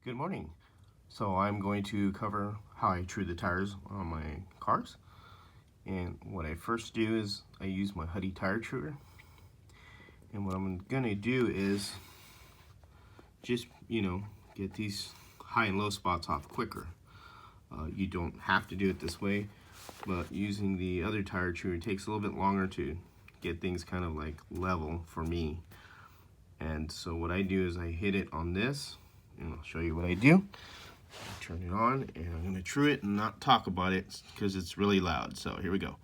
Good morning. So I'm going to cover how I true the tires on my cars. And what I first do is I use my Huddy tire truer. And what I'm going to do is just, get these high and low spots off quicker. You don't have to do it this way, but using the other tire truer takes a little bit longer to get things kind of like level for me. And so what I do is I hit it on this, and I'll show you what I do. Turn it on, and I'm going to true it and not talk about it because it's really loud. So here we go.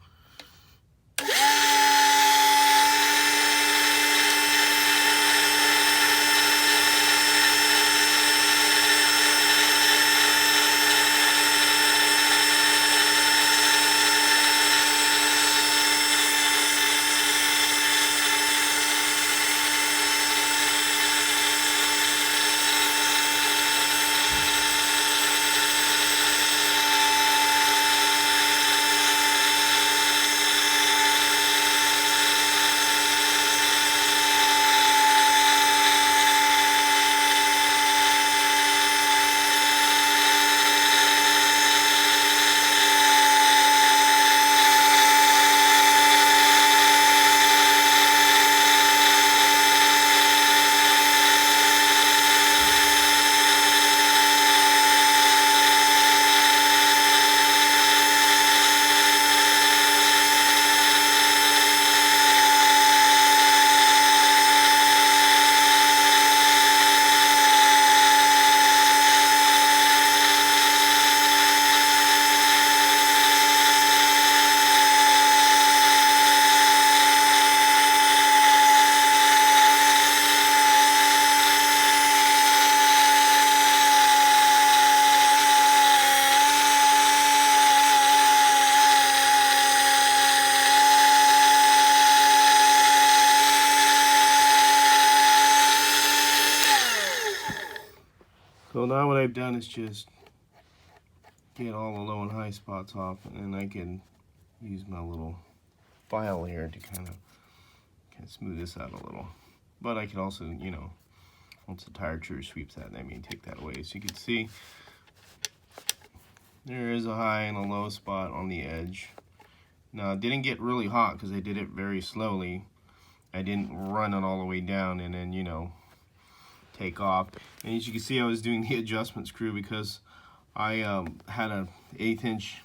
So now what I've done is just get all the low and high spots off, and then I can use my little file here to kind of smooth this out a little. But I can also, once the tire truer sweeps that, I mean take that away. So you can see there is a high and a low spot on the edge. Now it didn't get really hot because I did it very slowly. I didn't run it all the way down and then, take off. And as you can see, I was doing the adjustment screw because I had an 1/8 inch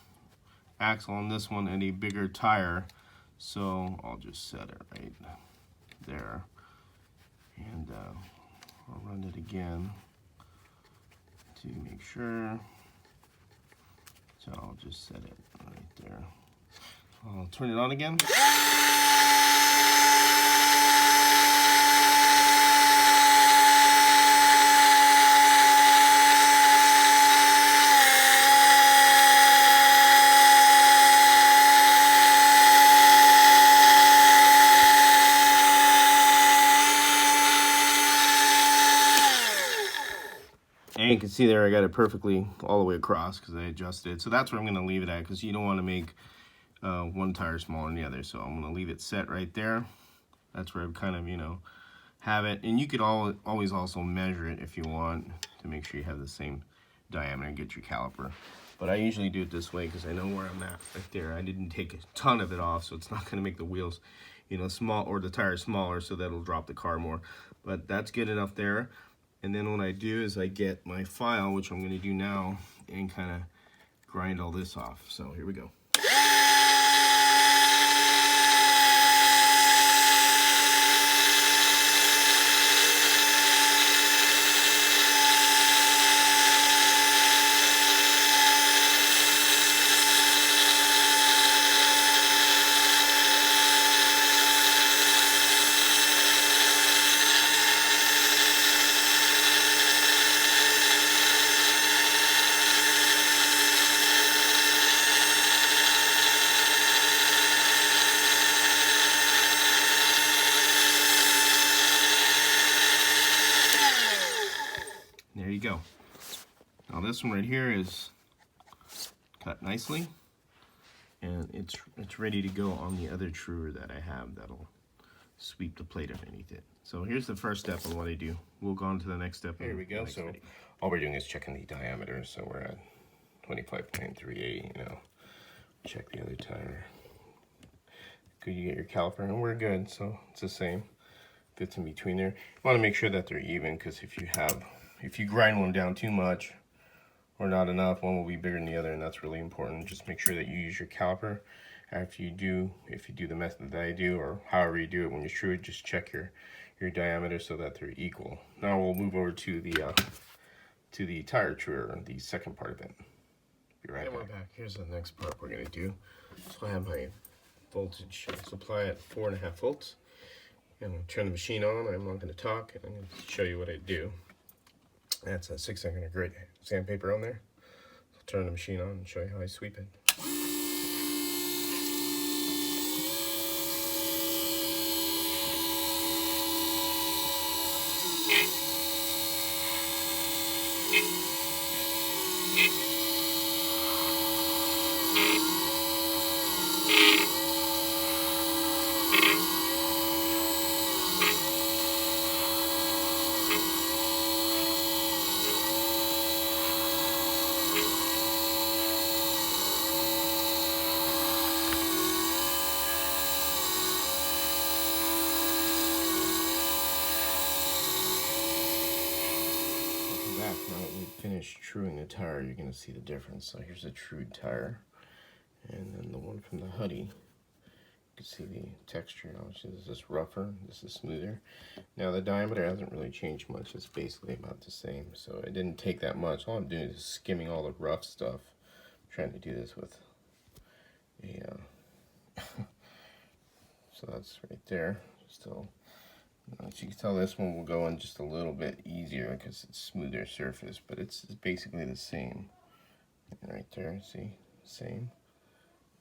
axle on this one and a bigger tire. So I'll just set it right there. And I'll run it again to make sure. So I'll just set it right there. I'll turn it on again. And you can see there I got it perfectly all the way across because I adjusted it. So that's where I'm going to leave it at because you don't want to make one tire smaller than the other. So I'm going to leave it set right there. That's where I kind of, have it. And you could always also measure it if you want to make sure you have the same diameter and get your caliper. But I usually do it this way because I know where I'm at right there. I didn't take a ton of it off, so it's not going to make the wheels, small, or the tire smaller, so that'll drop the car more. But that's good enough there. And then what I do is I get my file, which I'm going to do now, and kind of grind all this off. So here we go. There you go. Now this one right here is cut nicely, and it's ready to go on the other truer that I have that'll sweep the plate underneath it. So here's the first step of what I do. We'll go on to the next step. Here we go. So all we're doing is checking the diameter. So we're at 25.38, you know. Check the other tire. Good, you get your caliper, and we're good. So it's the same. Fits in between there. You want to make sure that they're even, because if you grind one down too much or not enough, one will be bigger than the other, and that's really important. Just make sure that you use your caliper after you do. If you do the method that I do, or however you do it when you screw it, just check your diameter so that they're equal. Now we'll move over to the tire truer, the second part of it. Be right back. We're back. Here's the next part we're gonna do. So I have my voltage supply at 4.5 volts. I'm going to turn the machine on. I'm not going to talk. I'm going to show you what I do. That's a 600 grit sandpaper on there. I'll turn the machine on and show you how I sweep it. Back. Now that we've finished truing the tire, you're going to see the difference. So here's a trued tire, and then the one from the Huddy. You can see the texture now, which is this rougher, this is smoother. Now the diameter hasn't really changed much, it's basically about the same. So it didn't take that much. All I'm doing is skimming all the rough stuff. I'm trying to do this with a so that's right there. Still, as you can tell, this one will go in just a little bit easier because it's smoother surface, but it's basically the same. Right there, see, same.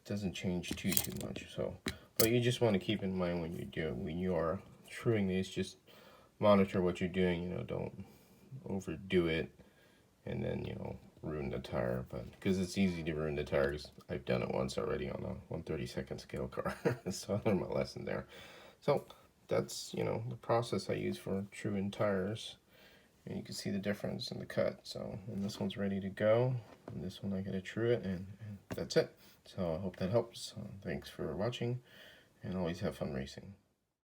It doesn't change too much. So, but you just want to keep in mind when you are truing these, just monitor what you're doing. You know, don't overdo it, and then ruin the tire. But because it's easy to ruin the tires, I've done it once already on a 1/32 scale car, so I learned my lesson there. So that's the process I use for truing tires, and you can see the difference in the cut. So, and this one's ready to go, and this one I gotta true it, and that's it. So I hope that helps. Thanks for watching, and always have fun racing.